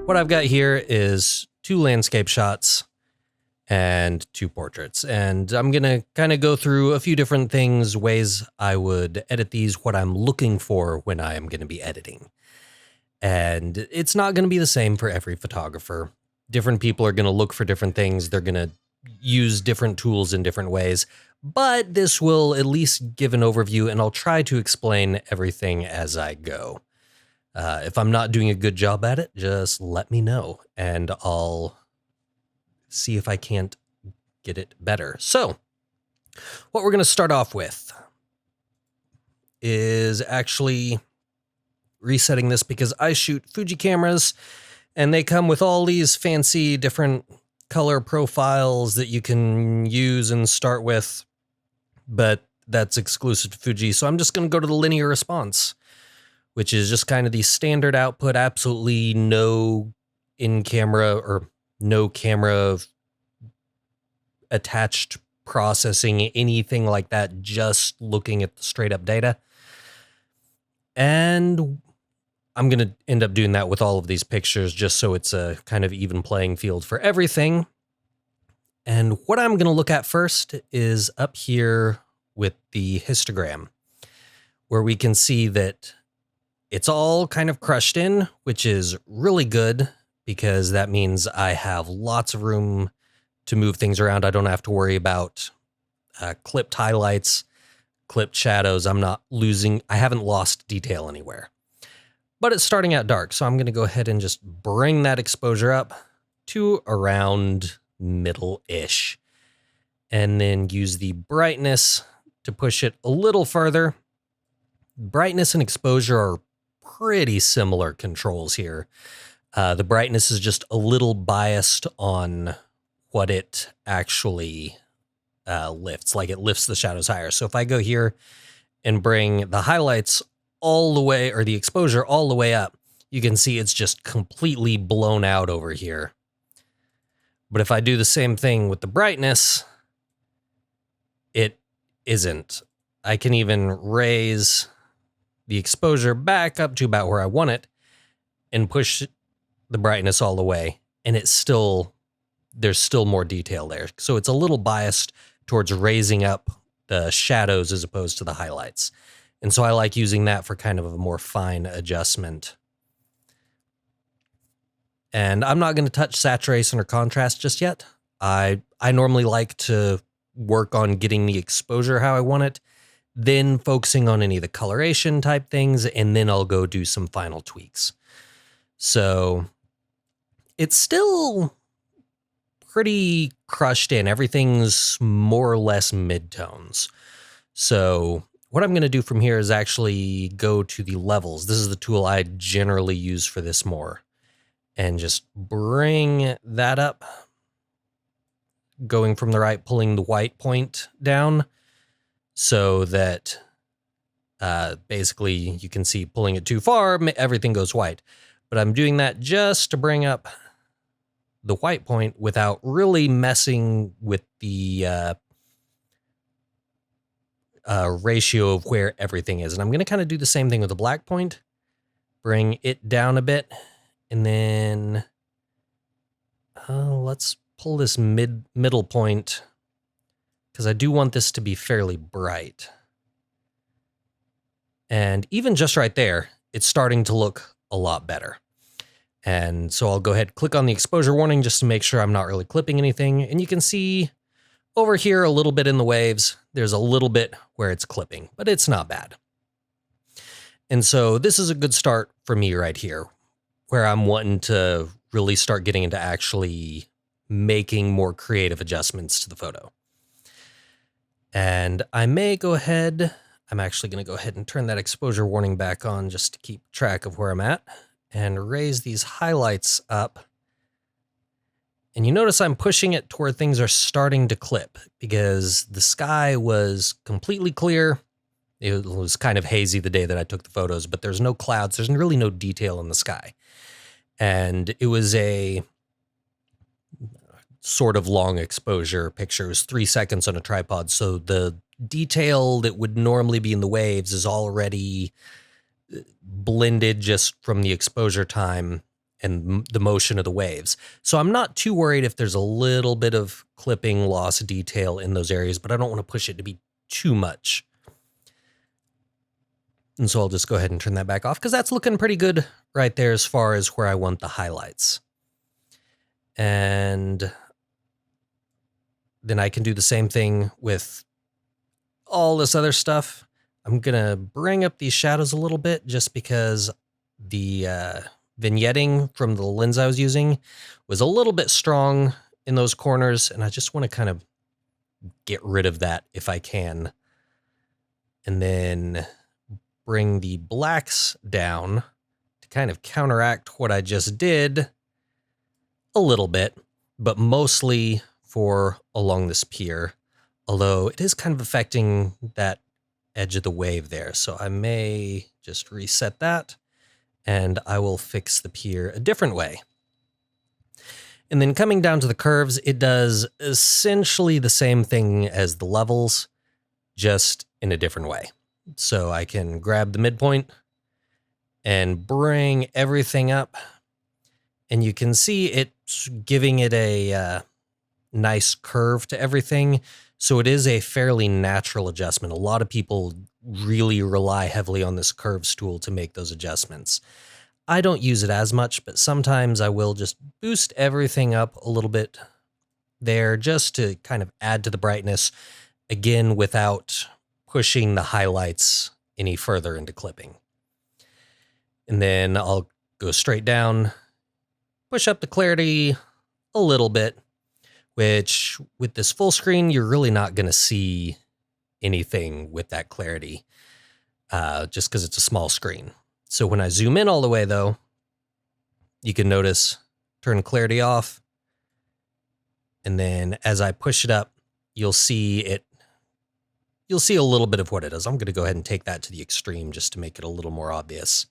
What I've got here is 2 landscape shots and 2 portraits. And I'm going to kind of go through a few different things, ways I would edit these, what I'm looking for when I am going to be editing. And it's not going to be the same for every photographer. Different people are going to look for different things. They're going to use different tools in different ways. But this will at least give an overview, and I'll try to explain everything as I go. If I'm not doing a good job at it, just let me know, and I'll see if I can't get it better. So, what we're going to start off with is actually resetting this, because I shoot Fuji cameras, and they come with all these fancy different color profiles that you can use and start with, but that's exclusive to Fuji. So I'm just going to go to the linear response, which is just kind of the standard output, absolutely no in-camera or no camera attached processing, anything like that, just looking at the straight up data. And I'm going to end up doing that with all of these pictures, just so it's a kind of even playing field for everything. And what I'm going to look at first is up here with the histogram, where we can see that it's all kind of crushed in, which is really good, because that means I have lots of room to move things around. I don't have to worry about clipped highlights, clipped shadows. I haven't lost detail anywhere. But it's starting out dark, so I'm going to go ahead and just bring that exposure up to around middle-ish, and then use the brightness to push it a little further. Brightness and exposure are pretty similar controls here. The brightness is just a little biased on what it actually lifts. Like, it lifts the shadows higher. So if I go here and bring the highlights all the way, or the exposure all the way up, you can see it's just completely blown out over here. But if I do the same thing with the brightness, it isn't. I can even raise the exposure back up to about where I want it and push the brightness all the way, and there's still more detail there. So it's a little biased towards raising up the shadows as opposed to the highlights. And so I like using that for kind of a more fine adjustment. And I'm not going to touch saturation or contrast just yet. I normally like to work on getting the exposure how I want it, then focusing on any of the coloration type things, and then I'll go do some final tweaks. So it's still pretty crushed in. Everything's more or less midtones. So what I'm going to do from here is actually go to the levels. This is the tool I generally use for this more. And just bring that up, going from the right, pulling the white point down, so that basically you can see pulling it too far, everything goes white. But I'm doing that just to bring up the white point without really messing with the ratio of where everything is. And I'm going to kind of do the same thing with the black point, bring it down a bit, and then let's pull this middle point, because I do want this to be fairly bright. And even just right there, it's starting to look a lot better. And so I'll go ahead, click on the exposure warning just to make sure I'm not really clipping anything. And you can see over here a little bit in the waves, there's a little bit where it's clipping, but it's not bad. And so this is a good start for me right here, where I'm wanting to really start getting into actually making more creative adjustments to the photo. And I may go ahead, I'm actually going to go ahead and turn that exposure warning back on just to keep track of where I'm at, and raise these highlights up. And you notice I'm pushing it to where things are starting to clip, because the sky was completely clear. It was kind of hazy the day that I took the photos, but there's no clouds. There's really no detail in the sky. And it was a sort of long exposure picture. It was 3 seconds on a tripod. So the detail that would normally be in the waves is already blended just from the exposure time and the motion of the waves. So I'm not too worried if there's a little bit of clipping loss detail in those areas, but I don't want to push it to be too much. And so I'll just go ahead and turn that back off because that's looking pretty good right there as far as where I want the highlights. And then I can do the same thing with all this other stuff. I'm going to bring up these shadows a little bit just because the vignetting from the lens I was using was a little bit strong in those corners, and I just want to kind of get rid of that if I can. And then bring the blacks down to kind of counteract what I just did a little bit, but mostly for along this pier, although it is kind of affecting that edge of the wave there. So I may just reset that and I will fix the pier a different way. And then coming down to the curves, it does essentially the same thing as the levels, just in a different way. So I can grab the midpoint and bring everything up, and you can see it's giving it a nice curve to everything. So it is a fairly natural adjustment. A lot of people really rely heavily on this curves tool to make those adjustments. I don't use it as much, but sometimes I will just boost everything up a little bit there just to kind of add to the brightness, again, without pushing the highlights any further into clipping. And then I'll go straight down, push up the clarity a little bit, which with this full screen, you're really not going to see anything with that clarity, just because it's a small screen. So when I zoom in all the way, though, you can notice turn clarity off. And then as I push it up, you'll see a little bit of what it is. I'm going to go ahead and take that to the extreme just to make it a little more obvious.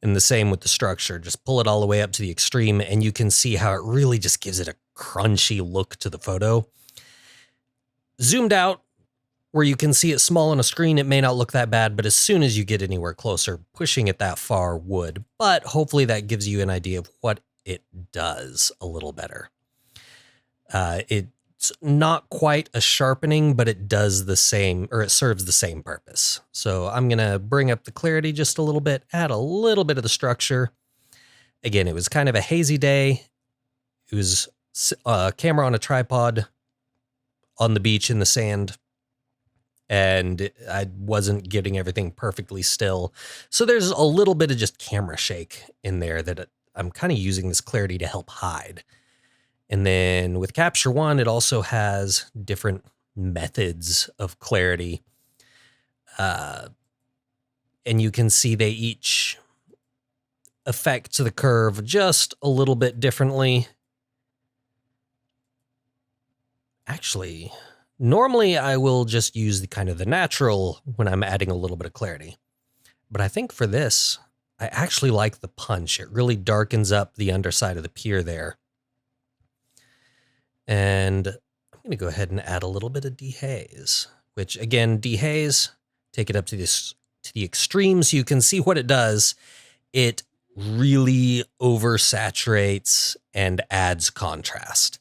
And the same with the structure. Just pull it all the way up to the extreme, and you can see how it really just gives it a crunchy look to the photo. Zoomed out, where you can see it small on a screen, it may not look that bad, but as soon as you get anywhere closer, pushing it that far would. But hopefully that gives you an idea of what it does a little better. It's not quite a sharpening, but it does the same, or it serves the same purpose. So I'm going to bring up the clarity just a little bit, add a little bit of the structure. Again, it was kind of a hazy day. It was a camera on a tripod on the beach in the sand, and I wasn't getting everything perfectly still. So there's a little bit of just camera shake in there that I'm kind of using this clarity to help hide. And then with Capture One, it also has different methods of clarity. And you can see they each affect the curve just a little bit differently. Actually, normally I will just use the kind of the natural when I'm adding a little bit of clarity. But I think for this, I actually like the punch. It really darkens up the underside of the pier there. And I'm going to go ahead and add a little bit of dehaze, which again, dehaze, take it up to the extreme so you can see what it does. It really oversaturates and adds contrast.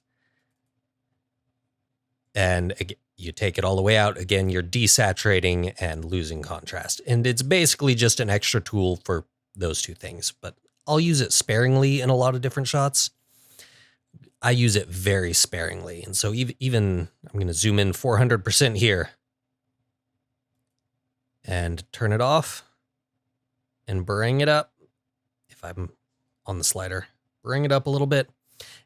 And again, you take it all the way out, again, you're desaturating and losing contrast. And it's basically just an extra tool for those two things, but I'll use it sparingly in a lot of different shots. I use it very sparingly. And so even I'm going to zoom in 400% here and turn it off and bring it up. If I'm on the slider, bring it up a little bit.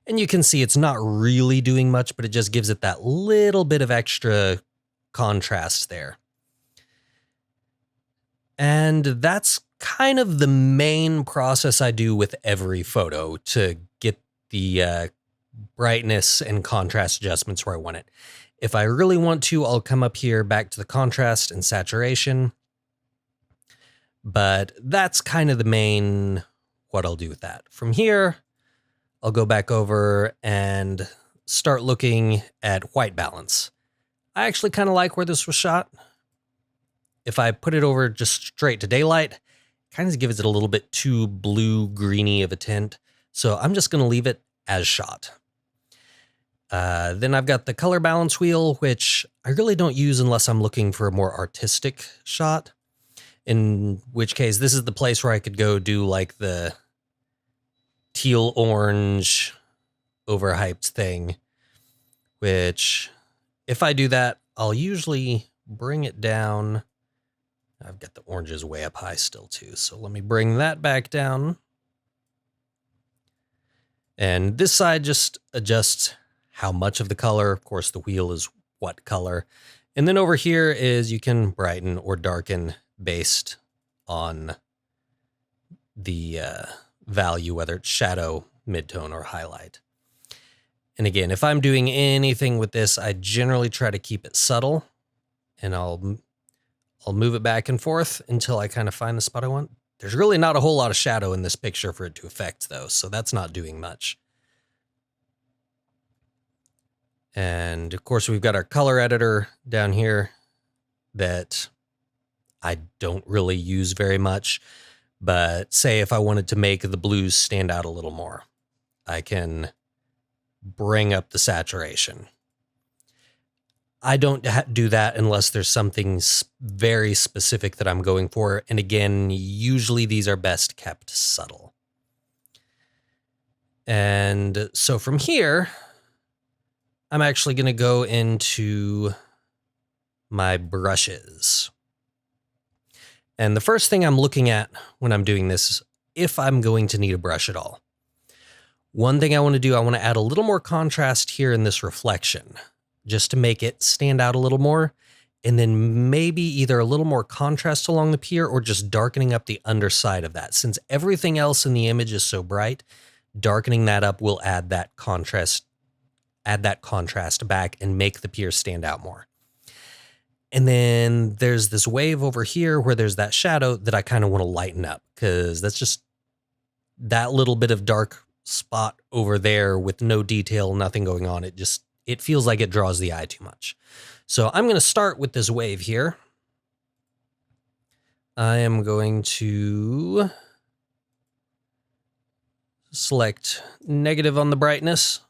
And you can see it's not really doing much, but it just gives it that little bit of extra contrast there. And that's kind of the main process I do with every photo to get the brightness and contrast adjustments where I want it. If I really want to, I'll come up here back to the contrast and saturation. But that's kind of the main what I'll do with that. From here, I'll go back over and start looking at white balance. I actually kind of like where this was shot. If I put it over just straight to daylight, it kind of gives it a little bit too blue-greeny of a tint. So I'm just going to leave it as shot. Then I've got the color balance wheel, which I really don't use unless I'm looking for a more artistic shot. In which case, this is the place where I could go do like the teal orange overhyped thing, which if I do that, I'll usually bring it down. I've got the oranges way up high still too. So let me bring that back down. And this side just adjusts how much of the color. Of course, the wheel is what color. And then over here is you can brighten or darken based on the value, whether it's shadow, midtone, or highlight. And again, if I'm doing anything with this, I generally try to keep it subtle, and I'll move it back and forth until I kind of find the spot I want. There's really not a whole lot of shadow in this picture for it to affect, though, so that's not doing much. And of course, we've got our color editor down here that I don't really use very much. But say if I wanted to make the blues stand out a little more, I can bring up the saturation. I don't do that unless there's something very specific that I'm going for. And again, usually these are best kept subtle. And so from here, I'm actually going to go into my brushes. And the first thing I'm looking at when I'm doing this is if I'm going to need a brush at all. One thing I want to do, I want to add a little more contrast here in this reflection, just to make it stand out a little more. And then maybe either a little more contrast along the pier or just darkening up the underside of that. Since everything else in the image is so bright, darkening that up will add that contrast back and make the pier stand out more. And then there's this wave over here where there's that shadow that I kind of want to lighten up, because that's just that little bit of dark spot over there with no detail, nothing going on. It feels like it draws the eye too much. So I'm going to start with this wave here. I am going to select negative on the brightness,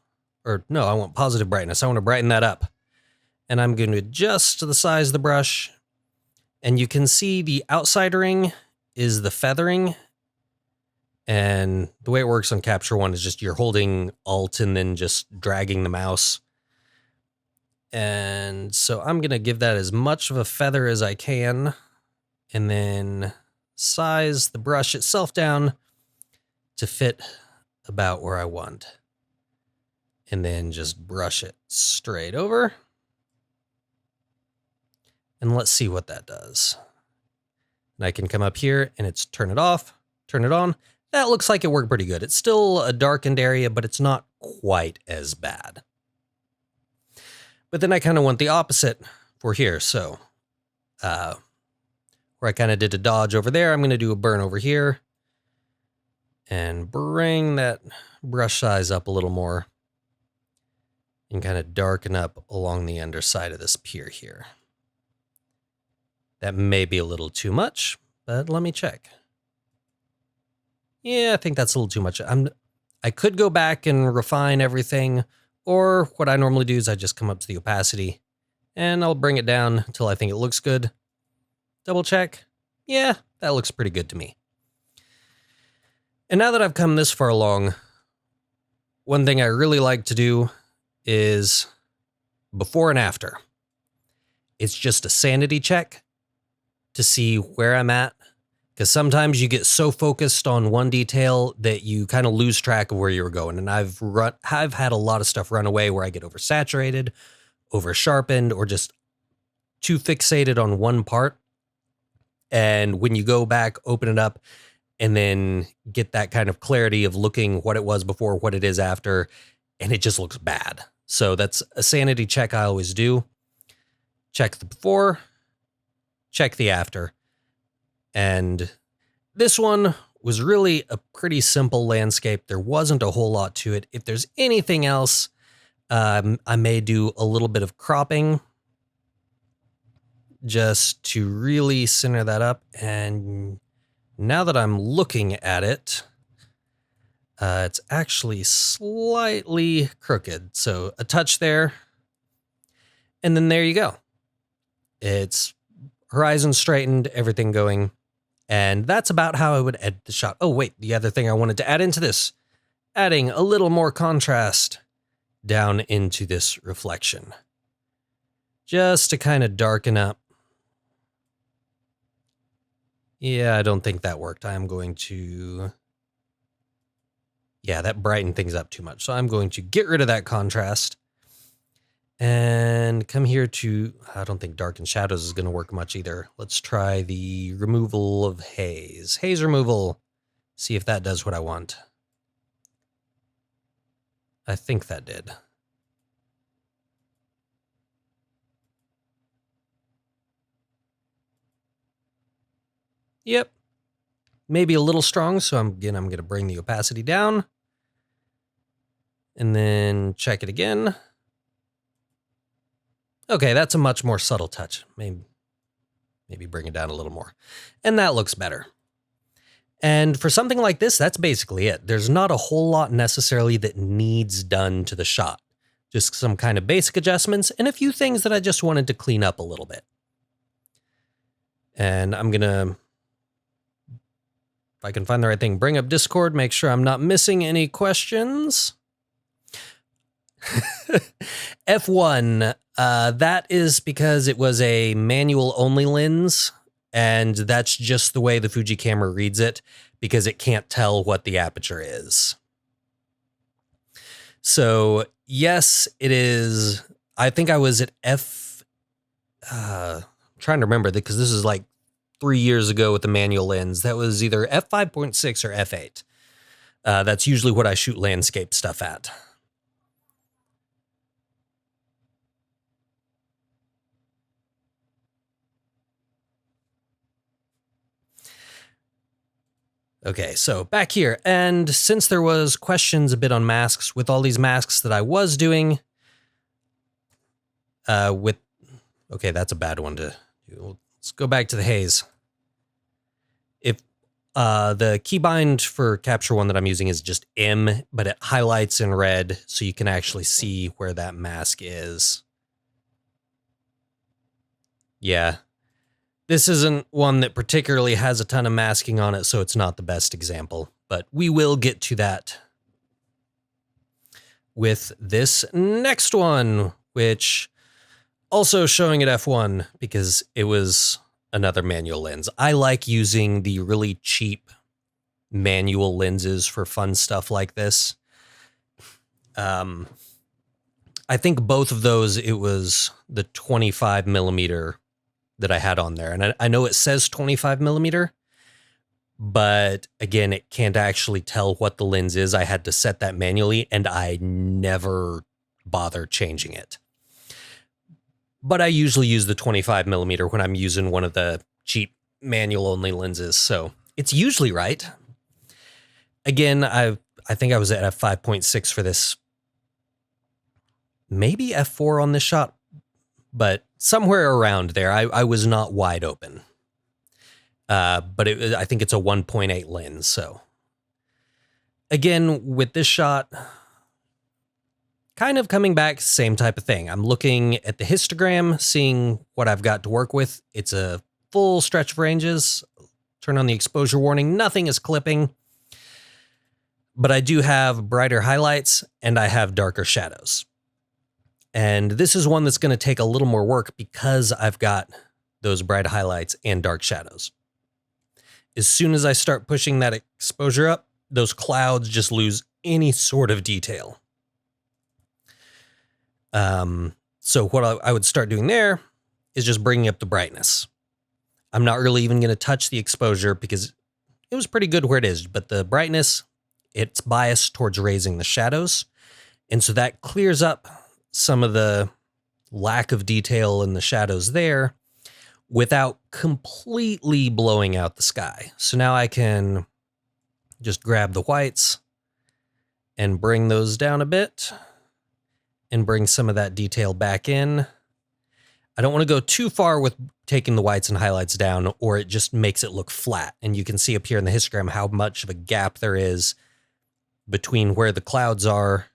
or no, I want positive brightness. I want to brighten that up. And I'm going to adjust the size of the brush. And you can see the outside ring is the feathering. And the way it works on Capture One is just you're holding Alt and then just dragging the mouse. And so I'm going to give that as much of a feather as I can. And then size the brush itself down to fit about where I want. And then just brush it straight over. And let's see what that does. And I can come up here and it's turn it off, turn it on. That looks like it worked pretty good. It's still a darkened area, but it's not quite as bad. But then I kind of want the opposite for here. So where I kind of did a dodge over there, I'm going to do a burn over here and bring that brush size up a little more and kind of darken up along the underside of this pier here. That may be a little too much, but let me check. Yeah, I think that's a little too much. I could go back and refine everything, or what I normally do is I just come up to the opacity and I'll bring it down until I think it looks good. Double check. Yeah, that looks pretty good to me. And now that I've come this far along, one thing I really like to do is before and after. It's just a sanity check to see where I'm at, because sometimes you get so focused on one detail that you kind of lose track of where you were going. And I've had a lot of stuff run away where I get oversaturated, over sharpened, or just too fixated on one part. And when you go back, open it up, and then get that kind of clarity of looking what it was before, what it is after, and it just looks bad. So that's a sanity check I always do. Check the before, check the after. And this one was really a pretty simple landscape. There wasn't a whole lot to it. If there's anything else, I may do a little bit of cropping just to really center that up. And now that I'm looking at it, It's actually slightly crooked. So a touch there. And then there you go. It's horizon straightened, everything going. And that's about how I would edit the shot. Oh, wait, the other thing I wanted to add into this, adding a little more contrast down into this reflection. Just to kind of darken up. Yeah, I don't think that worked. I'm going to... Yeah, that brightened things up too much. So I'm going to get rid of that contrast and come here to... I don't think darken shadows is going to work much either. Let's try the removal of haze. Haze removal. See if that does what I want. I think that did. Yep. Maybe a little strong, so I'm going to bring the opacity down. And then check it again. Okay, that's a much more subtle touch. Maybe bring it down a little more. And that looks better. And for something like this, that's basically it. There's not a whole lot necessarily that needs done to the shot. Just some kind of basic adjustments and a few things that I just wanted to clean up a little bit. And I'm going to... If I can find the right thing, bring up Discord, make sure I'm not missing any questions. F1, that is because it was a manual only lens, and that's just the way the Fuji camera reads it, because it can't tell what the aperture is. So yes, it is. I think I was at I'm trying to remember because this is like 3 years ago with the manual lens. That was either f5.6 or f8. That's usually what I shoot landscape stuff at. Okay, so back here, and since there was questions a bit on masks, with all these masks that I was doing, okay, that's a bad one to do. Let's go back to the haze. If the keybind for Capture One that I'm using is just M, but it highlights in red, so you can actually see where that mask is. Yeah. This isn't one that particularly has a ton of masking on it, so it's not the best example. But we will get to that with this next one, which also showing at f1 because it was another manual lens. I like using the really cheap manual lenses for fun stuff like this. I think both of those, it was the 25 millimeter that I had on there. And I know it says 25 millimeter, but again, it can't actually tell what the lens is. I had to set that manually and I never bother changing it. But I usually use the 25 millimeter when I'm using one of the cheap manual only lenses. So it's usually right. Again, I think I was at f5.6 for this. Maybe f4 on this shot, but somewhere around there. I was not wide open. But I think it's a 1.8 lens. So again, with this shot, kind of coming back, same type of thing. I'm looking at the histogram, seeing what I've got to work with. It's a full stretch of ranges. Turn on the exposure warning. Nothing is clipping. But I do have brighter highlights and I have darker shadows. And this is one that's going to take a little more work because I've got those bright highlights and dark shadows. As soon as I start pushing that exposure up, those clouds just lose any sort of detail. So what I would start doing there is just bringing up the brightness. I'm not really even going to touch the exposure because it was pretty good where it is, but the brightness, it's biased towards raising the shadows. And so that clears up some of the lack of detail in the shadows there without completely blowing out the sky. So now I can just grab the whites and bring those down a bit and bring some of that detail back in. I don't want to go too far with taking the whites and highlights down, or it just makes it look flat. And you can see up here in the histogram how much of a gap there is between where the clouds are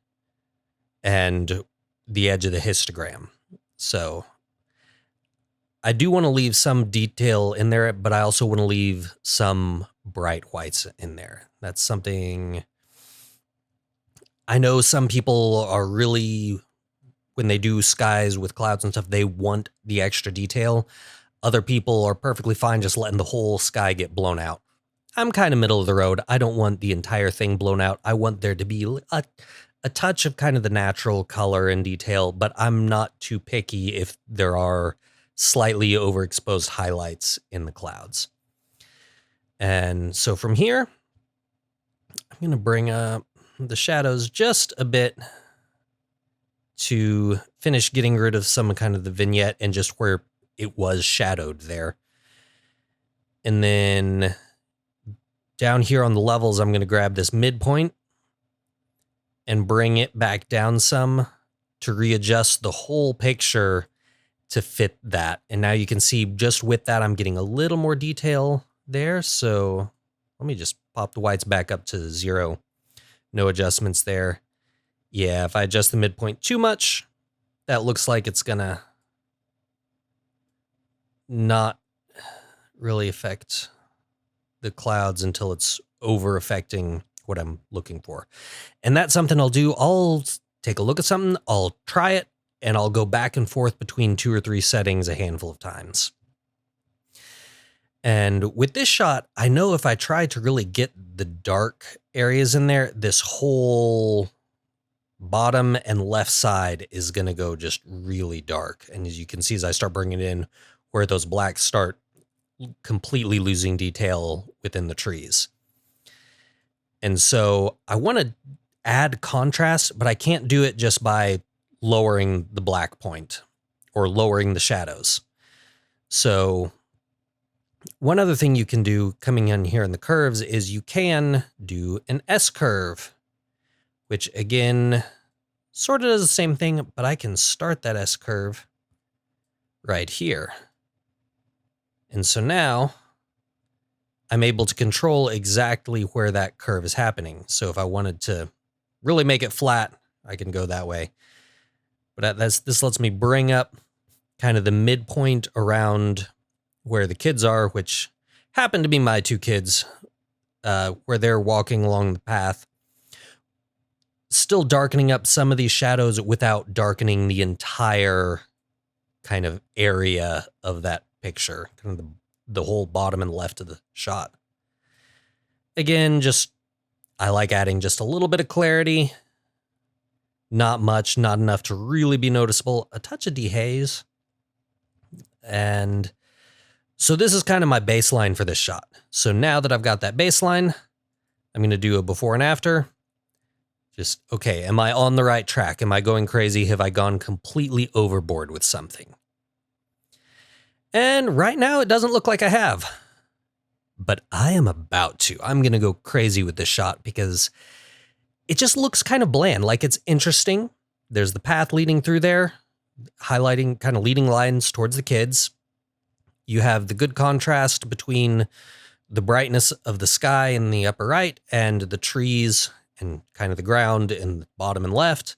and the edge of the histogram. So I do want to leave some detail in there, but I also want to leave some bright whites in there. That's something I know some people are really, when they do skies with clouds and stuff, they want the extra detail. Other people are perfectly fine just letting the whole sky get blown out. I'm kind of middle of the road. I don't want the entire thing blown out. I want there to be a touch of kind of the natural color and detail, but I'm not too picky if there are slightly overexposed highlights in the clouds. And so from here, I'm going to bring up the shadows just a bit to finish getting rid of some kind of the vignette and just where it was shadowed there. And then down here on the levels, I'm going to grab this midpoint and bring it back down some to readjust the whole picture to fit that. And now you can see just with that, I'm getting a little more detail there. So let me just pop the whites back up to 0. No adjustments there. Yeah, if I adjust the midpoint too much, that looks like it's gonna not really affect the clouds until it's over affecting what I'm looking for. And that's something I'll do. I'll take a look at something, I'll try it, and I'll go back and forth between 2 or 3 settings a handful of times. And with this shot, I know if I try to really get the dark areas in there, this whole bottom and left side is going to go just really dark. And as you can see, as I start bringing it in where those blacks start completely losing detail within the trees. And so I want to add contrast, but I can't do it just by lowering the black point or lowering the shadows. So one other thing you can do coming in here in the curves is you can do an S curve, which again, sort of does the same thing, but I can start that S curve right here. And so now I'm able to control exactly where that curve is happening. So if I wanted to really make it flat, I can go that way. But this lets me bring up kind of the midpoint around where the kids are, which happen to be my 2 kids, where they're walking along the path. Still darkening up some of these shadows without darkening the entire kind of area of that picture, kind of the whole bottom and left of the shot. Again, I like adding just a little bit of clarity. Not much, not enough to really be noticeable. A touch of dehaze. And so this is kind of my baseline for this shot. So now that I've got that baseline, I'm going to do a before and after. Just, okay, am I on the right track? Am I going crazy? Have I gone completely overboard with something? And right now, it doesn't look like I have. But I am about to. I'm going to go crazy with this shot because it just looks kind of bland. Like, it's interesting. There's the path leading through there, highlighting kind of leading lines towards the kids. You have the good contrast between the brightness of the sky in the upper right and the trees and kind of the ground in the bottom and left.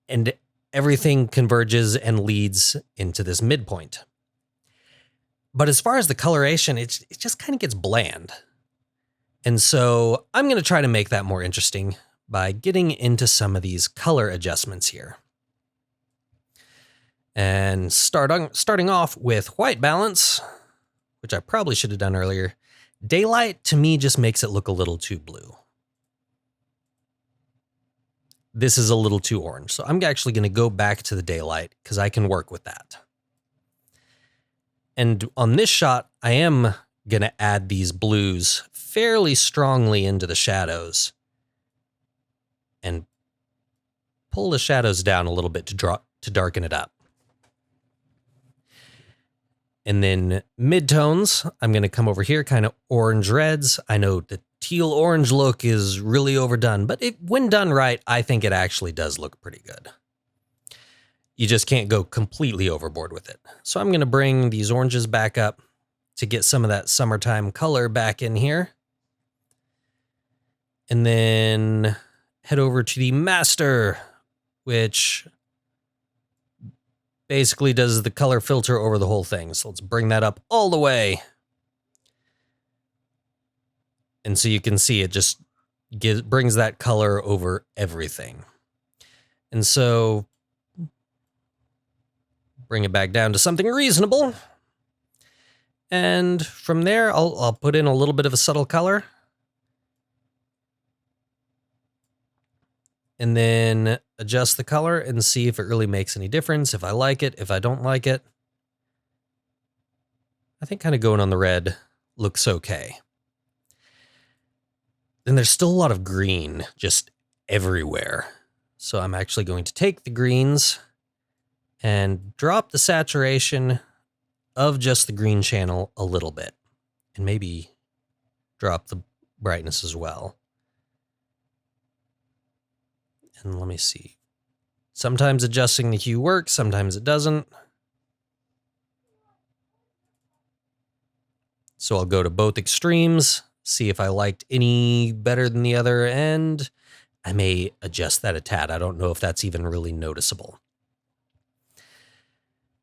And everything converges and leads into this midpoint. But as far as the coloration, it just kind of gets bland. And so I'm going to try to make that more interesting by getting into some of these color adjustments here. And starting off with white balance, which I probably should have done earlier. Daylight, to me, just makes it look a little too blue. This is a little too orange. So I'm actually going to go back to the daylight because I can work with that. And on this shot, I am going to add these blues fairly strongly into the shadows and pull the shadows down a little bit to darken it up. And then midtones, I'm going to come over here, kind of orange reds. I know the teal orange look is really overdone, but when done right, I think it actually does look pretty good. You just can't go completely overboard with it. So I'm going to bring these oranges back up to get some of that summertime color back in here. And then head over to the master, which basically does the color filter over the whole thing. So let's bring that up all the way. And so you can see it just brings that color over everything. And so bring it back down to something reasonable. And from there, I'll put in a little bit of a subtle color. And then adjust the color and see if it really makes any difference, if I like it, if I don't like it. I think kind of going on the red looks okay. Then there's still a lot of green just everywhere. So I'm actually going to take the greens and drop the saturation of just the green channel a little bit. And maybe drop the brightness as well. And let me see. Sometimes adjusting the hue works, sometimes it doesn't. So I'll go to both extremes, see if I liked any better than the other, and I may adjust that a tad. I don't know if that's even really noticeable.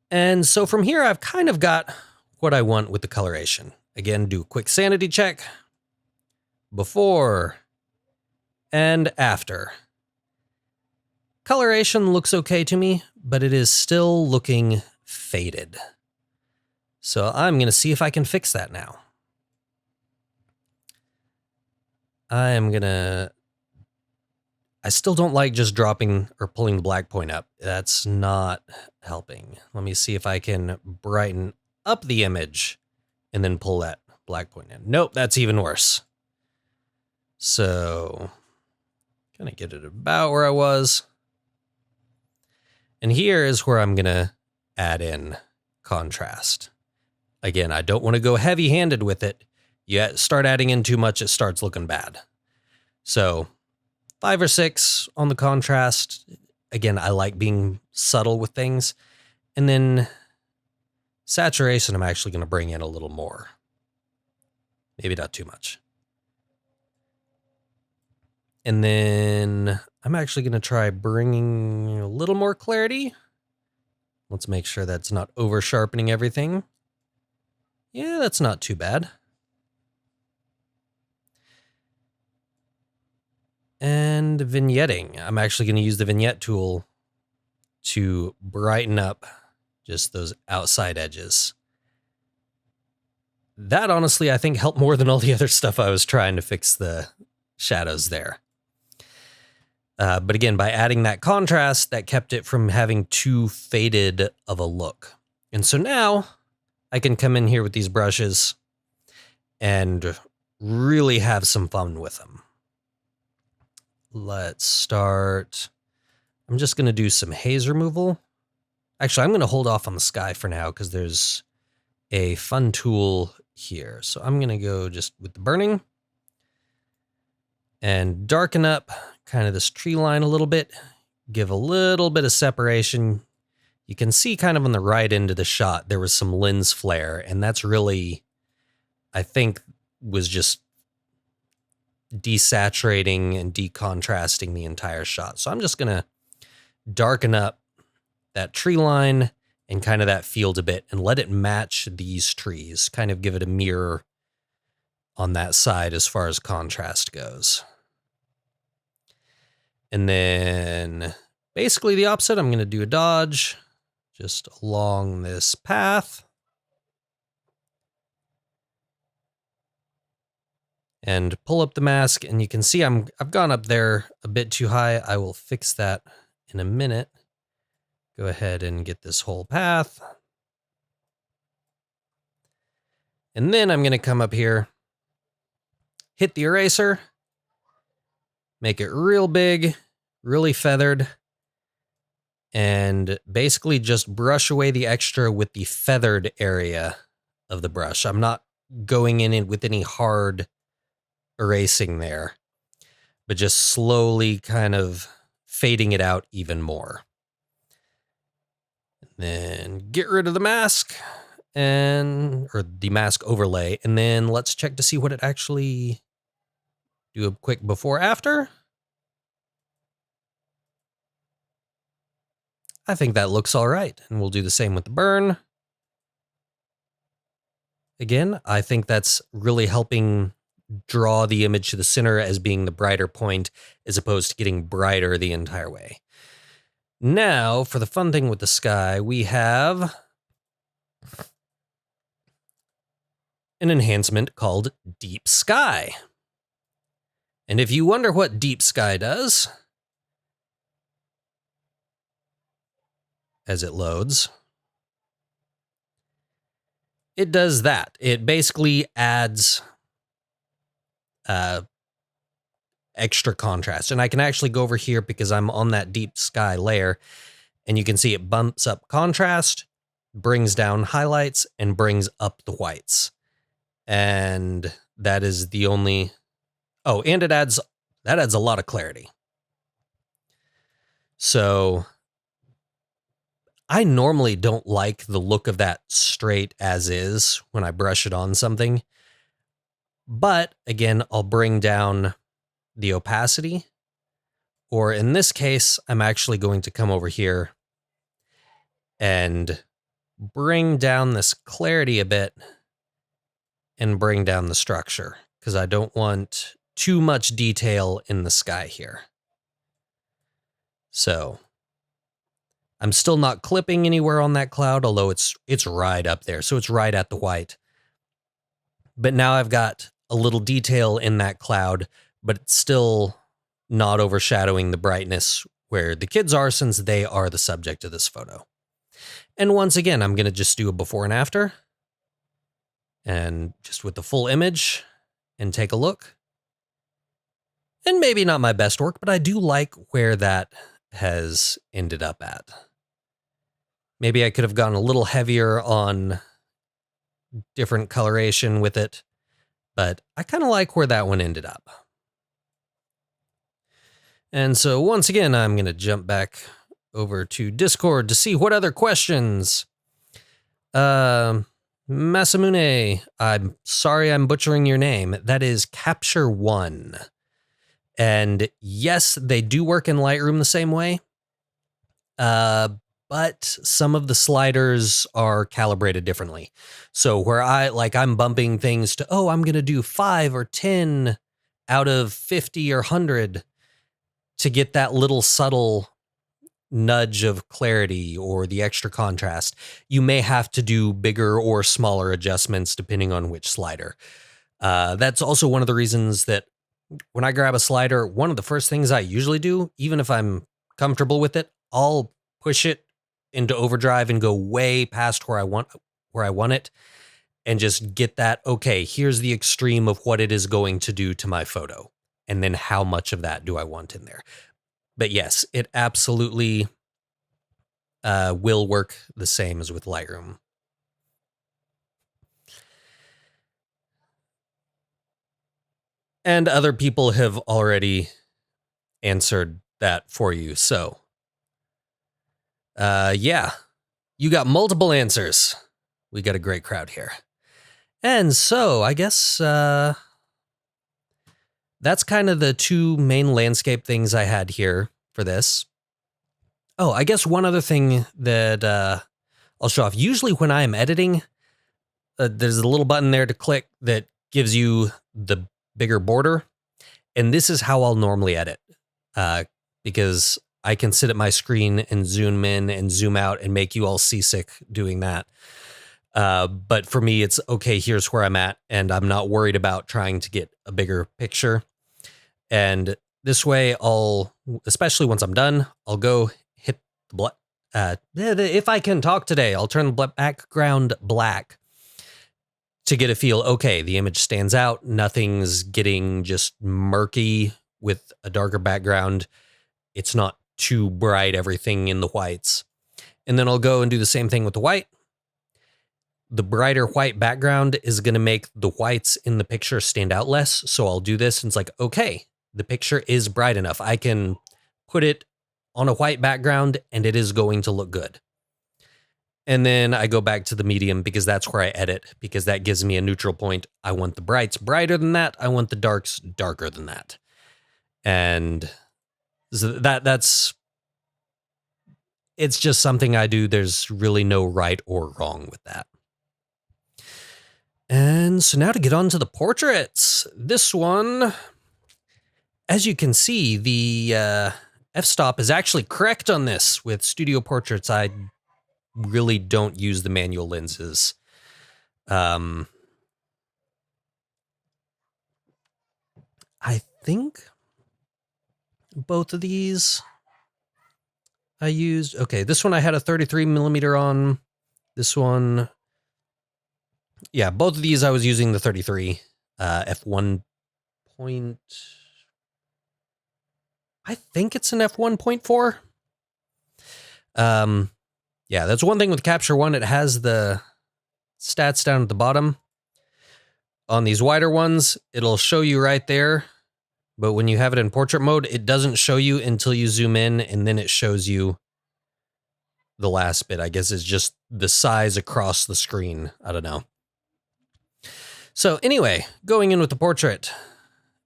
And so from here, I've kind of got what I want with the coloration. Again, do a quick sanity check. Before and after. Coloration looks okay to me, but it is still looking faded. So I'm going to see if I can fix that now. I still don't like just dropping or pulling the black point up. That's not helping. Let me see if I can brighten up the image and then pull that black point in. Nope, that's even worse. So, gonna get it about where I was. And here is where I'm gonna add in contrast. Again, I don't want to go heavy-handed with it. You start adding in too much, it starts looking bad. So 5 or 6 on the contrast. Again, I like being subtle with things. And then saturation, I'm actually going to bring in a little more. Maybe not too much. And then I'm actually going to try bringing a little more clarity. Let's make sure that's not over sharpening everything. Yeah, that's not too bad. And vignetting. I'm actually going to use the vignette tool to brighten up just those outside edges. That honestly, I think, helped more than all the other stuff I was trying to fix the shadows there. But again, by adding that contrast, that kept it from having too faded of a look. And so now I can come in here with these brushes and really have some fun with them. Let's start. I'm just going to do some haze removal. Actually, I'm going to hold off on the sky for now because there's a fun tool here. So I'm going to go just with the burning and darken up kind of this tree line a little bit. Give a little bit of separation. You can see kind of on the right end of the shot, there was some lens flare, and that's really, I think, was just desaturating and decontrasting the entire shot. So I'm just going to darken up that tree line and kind of that field a bit and let it match these trees, kind of give it a mirror on that side as far as contrast goes. And then basically the opposite, I'm going to do a dodge just along this path. And pull up the mask, and you can see I've gone up there a bit too high. I will fix that in a minute. Go ahead and get this whole path. And then I'm going to come up here, hit the eraser, make it real big, really feathered, and basically just brush away the extra with the feathered area of the brush. I'm not going in with any hard erasing there, but just slowly kind of fading it out even more. And then get rid of the mask or the mask overlay. And then let's check to see what it actually do a quick before after. I think that looks all right. And we'll do the same with the burn. Again, I think that's really helping draw the image to the center as being the brighter point, as opposed to getting brighter the entire way. Now, for the fun thing with the sky, we have an enhancement called Deep Sky. And if you wonder what Deep Sky does, as it loads, it does that. It basically adds extra contrast. And I can actually go over here because I'm on that Deep Sky layer, and you can see it bumps up contrast, brings down highlights, and brings up the whites. And that is the only... Oh, and that adds a lot of clarity. So I normally don't like the look of that straight as is when I brush it on something. But again, I'll bring down the opacity, or in this case, I'm actually going to come over here and bring down this clarity a bit and bring down the structure, because I don't want too much detail in the sky here. So I'm still not clipping anywhere on that cloud, although it's right up there. So it's right at the white. But now I've got a little detail in that cloud, but it's still not overshadowing the brightness where the kids are, since they are the subject of this photo. And once again, I'm going to just do a before and after, and just with the full image, and take a look. And maybe not my best work, but I do like where that has ended up at. Maybe I could have gone a little heavier on different coloration with it, but I kind of like where that one ended up. And so once again, I'm going to jump back over to Discord to see what other questions. Masamune, I'm sorry I'm butchering your name. That is Capture One. And yes, they do work in Lightroom the same way. But some of the sliders are calibrated differently. So where I'm bumping things to, I'm going to do 5 or 10 out of 50 or 100 to get that little subtle nudge of clarity or the extra contrast. You may have to do bigger or smaller adjustments depending on which slider. That's also one of the reasons that when I grab a slider, one of the first things I usually do, even if I'm comfortable with it, I'll push it into overdrive and go way past where I want it, and just get that, okay, here's the extreme of what it is going to do to my photo, and then how much of that do I want in there. But yes, it absolutely will work the same as with Lightroom. And other people have already answered that for you. So, yeah, you got multiple answers. We got a great crowd here. And so I guess that's kind of the two main landscape things I had here for this. Oh, I guess one other thing that I'll show off. Usually when I am editing, there's a little button there to click that gives you the bigger border. And this is how I'll normally edit, because I can sit at my screen and zoom in and zoom out and make you all seasick doing that. But for me, it's okay, here's where I'm at, and I'm not worried about trying to get a bigger picture. And this way, especially once I'm done, I'll go hit the if I can talk today, I'll turn the background black to get a feel, okay, the image stands out, nothing's getting just murky with a darker background. It's not too bright, everything in the whites. And then I'll go and do the same thing with the white. The brighter white background is going to make the whites in the picture stand out less. So I'll do this, and it's like, okay, the picture is bright enough. I can put it on a white background and it is going to look good. And then I go back to the medium because that's where I edit, because that gives me a neutral point. I want the brights brighter than that. I want the darks darker than that. And so it's just something I do. There's really no right or wrong with that. And so now to get on to the portraits. This one, as you can see, the f-stop is actually correct on this. With studio portraits, I really don't use the manual lenses. I think both of these I used. Okay, this one I had a 33 millimeter on. This one, yeah, both of these I was using the 33 f1 point. I think it's an f1.4. Yeah, that's one thing with Capture One. It has the stats down at the bottom. On these wider ones, it'll show you right there. But when you have it in portrait mode, it doesn't show you until you zoom in, and then it shows you the last bit. I guess it's just the size across the screen. I don't know. So anyway, going in with the portrait.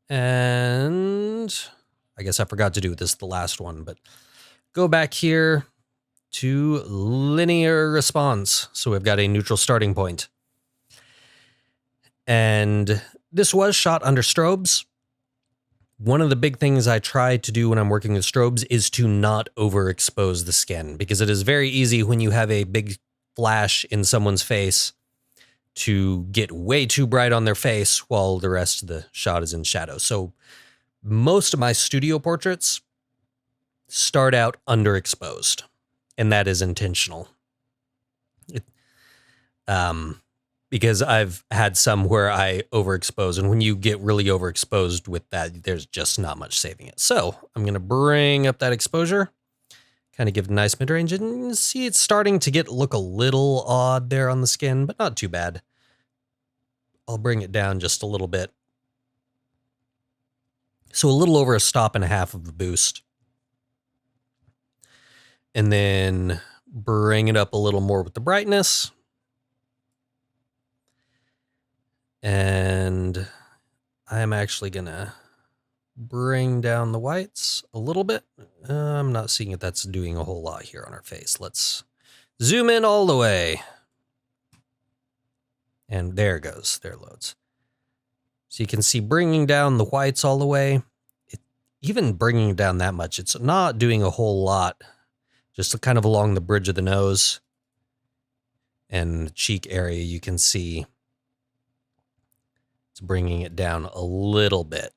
And I guess I forgot to do this the last one, but go back here to linear response. So we've got a neutral starting point. And this was shot under strobes. One of the big things I try to do when I'm working with strobes is to not overexpose the skin, because it is very easy when you have a big flash in someone's face to get way too bright on their face while the rest of the shot is in shadow. So most of my studio portraits start out underexposed, and that is intentional. Because I've had some where I overexpose, and when you get really overexposed with that, there's just not much saving it. So I'm going to bring up that exposure, kind of give it a nice mid-range, and see it's starting to look a little odd there on the skin, but not too bad. I'll bring it down just a little bit. So a little over a stop and a half of a boost. And then bring it up a little more with the brightness. And I'm actually going to bring down the whites a little bit. I'm not seeing if that's doing a whole lot here on our face. Let's zoom in all the way. And there it goes. There it loads. So you can see bringing down the whites all the way. Even bringing it down that much, it's not doing a whole lot. Just kind of along the bridge of the nose and the cheek area, you can see it's bringing it down a little bit.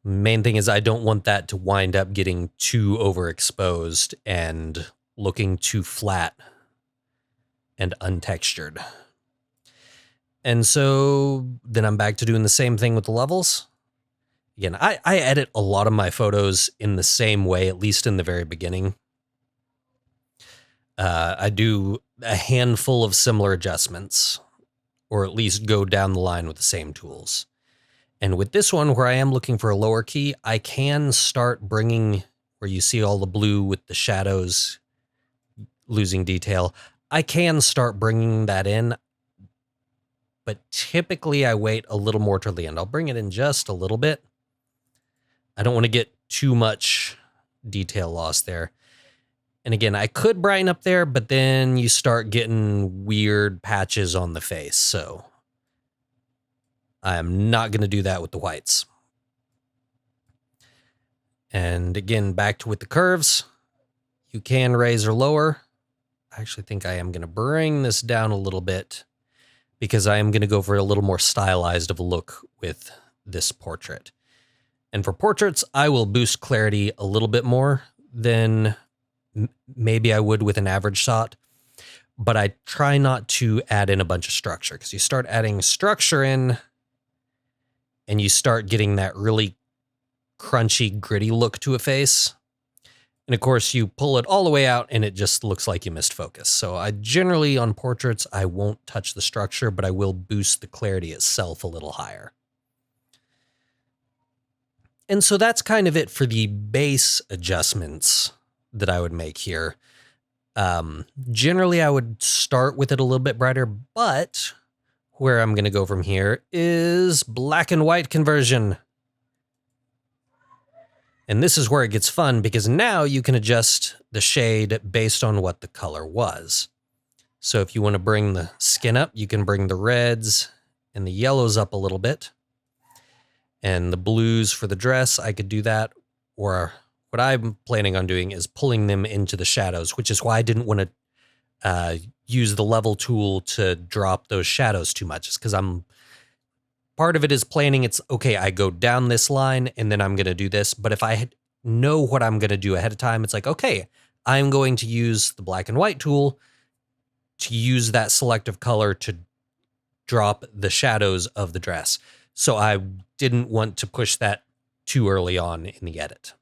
Main thing is I don't want that to wind up getting too overexposed and looking too flat and untextured. And so then I'm back to doing the same thing with the levels. Again, I edit a lot of my photos in the same way, at least in the very beginning. I do a handful of similar adjustments, or at least go down the line with the same tools. And with this one, where I am looking for a lower key, I can start bringing, where you see all the blue with the shadows losing detail, I can start bringing that in, but typically I wait a little more till the end. I'll bring it in just a little bit. I don't want to get too much detail loss there. And again, I could brighten up there, but then you start getting weird patches on the face. So I'm not going to do that with the whites. And again, back to with the curves, you can raise or lower. I actually think I am going to bring this down a little bit because I am going to go for a little more stylized of a look with this portrait. And for portraits, I will boost clarity a little bit more than maybe I would with an average shot. But I try not to add in a bunch of structure, because you start adding structure in and you start getting that really crunchy, gritty look to a face. And of course, you pull it all the way out and it just looks like you missed focus. So I generally, on portraits, I won't touch the structure, but I will boost the clarity itself a little higher. And so that's kind of it for the base adjustments that I would make here. Generally, I would start with it a little bit brighter, but where I'm going to go from here is black and white conversion. And this is where it gets fun because now you can adjust the shade based on what the color was. So if you want to bring the skin up, you can bring the reds and the yellows up a little bit. And the blues for the dress, I could do that. Or what I'm planning on doing is pulling them into the shadows, which is why I didn't want to use the level tool to drop those shadows too much. It's because part of it is planning. It's okay, I go down this line and then I'm going to do this. But if I know what I'm going to do ahead of time, it's like, okay, I'm going to use the black and white tool to use that selective color to drop the shadows of the dress. So I didn't want to push that too early on in the edit.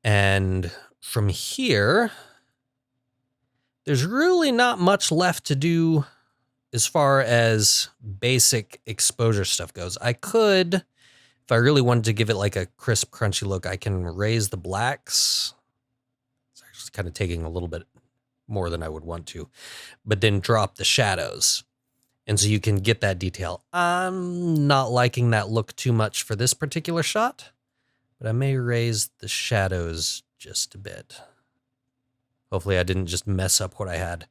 And from here, there's really not much left to do as far as basic exposure stuff goes. I could, if I really wanted to give it like a crisp, crunchy look, I can raise the blacks. It's actually kind of taking a little bit more than I would want to, but then drop the shadows. And so you can get that detail. I'm not liking that look too much for this particular shot, but I may raise the shadows just a bit. Hopefully I didn't just mess up what I had.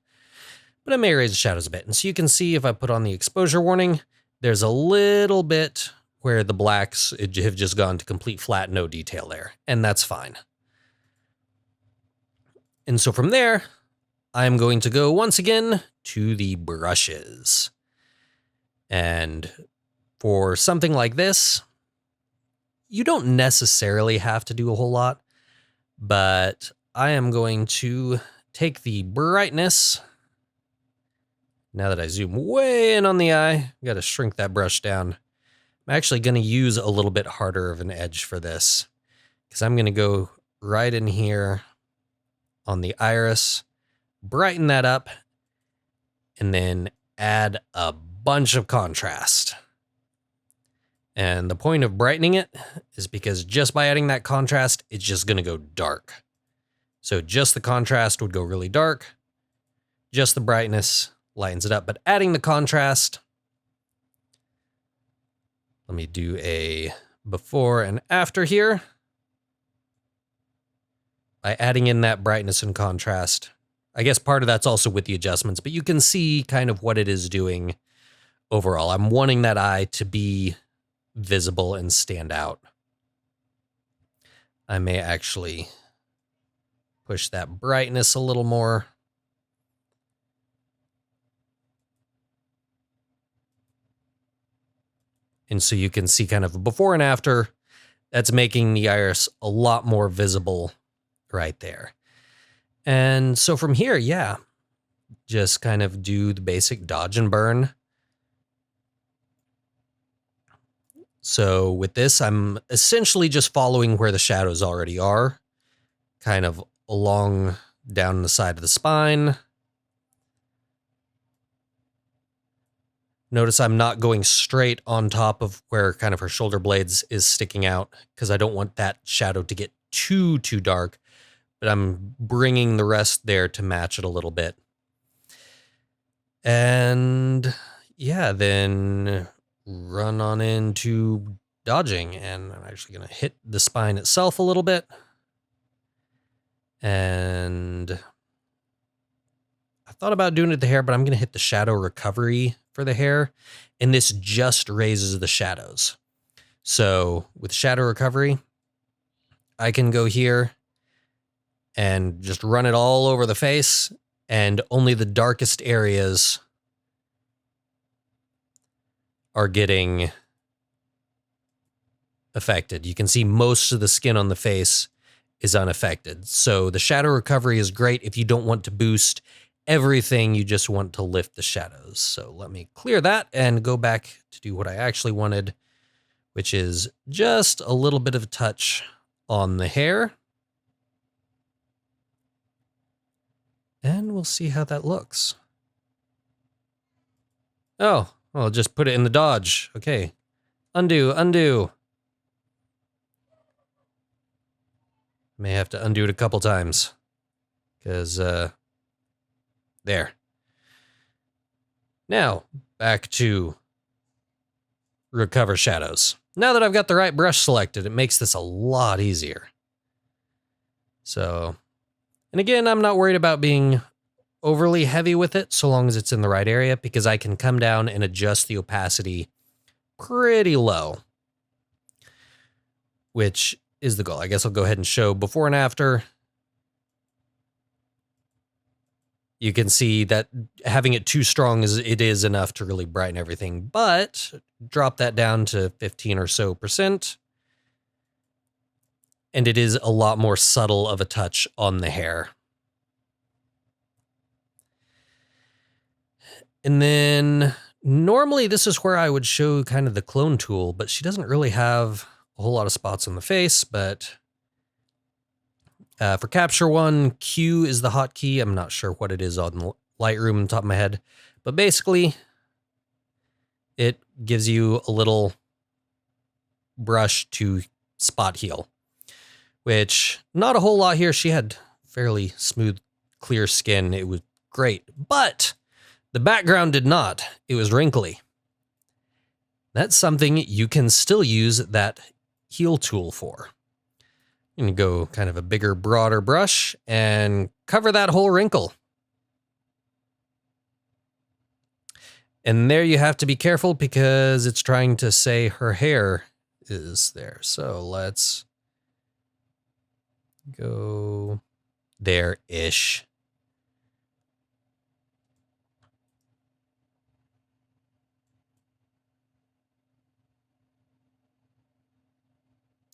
But I may raise the shadows a bit. And so you can see if I put on the exposure warning, there's a little bit where the blacks have just gone to complete flat, no detail there. And that's fine. And so from there, I'm going to go once again to the brushes. And for something like this, you don't necessarily have to do a whole lot, but I am going to take the brightness. Now that I zoom way in on the eye, I got to shrink that brush down. I'm actually going to use a little bit harder of an edge for this because I'm going to go right in here on the iris, brighten that up, and then add a bunch of contrast. And the point of brightening it is because just by adding that contrast, it's just going to go dark. So just the contrast would go really dark. Just the brightness lightens it up. But adding the contrast, let me do a before and after here. By adding in that brightness and contrast, I guess part of that's also with the adjustments, but you can see kind of what it is doing overall. I'm wanting that eye to be visible and stand out. I may actually push that brightness a little more. And so you can see kind of before and after. That's making the iris a lot more visible right there. And so from here, yeah, just kind of do the basic dodge and burn. So with this, I'm essentially just following where the shadows already are, kind of along down the side of the spine. Notice I'm not going straight on top of where kind of her shoulder blades is sticking out because I don't want that shadow to get too dark, but I'm bringing the rest there to match it a little bit. And yeah, then run on into dodging, and I'm actually going to hit the spine itself a little bit. And I thought about doing it with the hair, but I'm going to hit the shadow recovery for the hair, and this just raises the shadows. So with shadow recovery, I can go here and just run it all over the face, and only the darkest areas are getting affected. You can see most of the skin on the face is unaffected. So the shadow recovery is great if you don't want to boost everything, you just want to lift the shadows. So let me clear that and go back to do what I actually wanted, which is just a little bit of a touch on the hair. And we'll see how that looks. Oh, I'll just put it in the dodge. Okay. Undo. May have to undo it a couple times. Because, there. Now, back to recover shadows. Now that I've got the right brush selected, it makes this a lot easier. So, and again, I'm not worried about being overly heavy with it so long as it's in the right area, because I can come down and adjust the opacity pretty low, which is the goal. I guess I'll go ahead and show before and after. You can see that having it too strong is enough to really brighten everything, but drop that down to 15 or so %. And it is a lot more subtle of a touch on the hair. And then normally this is where I would show kind of the clone tool, but she doesn't really have a whole lot of spots on the face. But for capture one, Q is the hotkey. I'm not sure what it is on Lightroom on the top of my head, but basically it gives you a little brush to spot heal, which not a whole lot here. She had fairly smooth, clear skin. It was great, but the background did not. It was wrinkly. That's something you can still use that heal tool for. You can go kind of a bigger, broader brush and cover that whole wrinkle. And there you have to be careful because it's trying to say her hair is there. So let's go there-ish.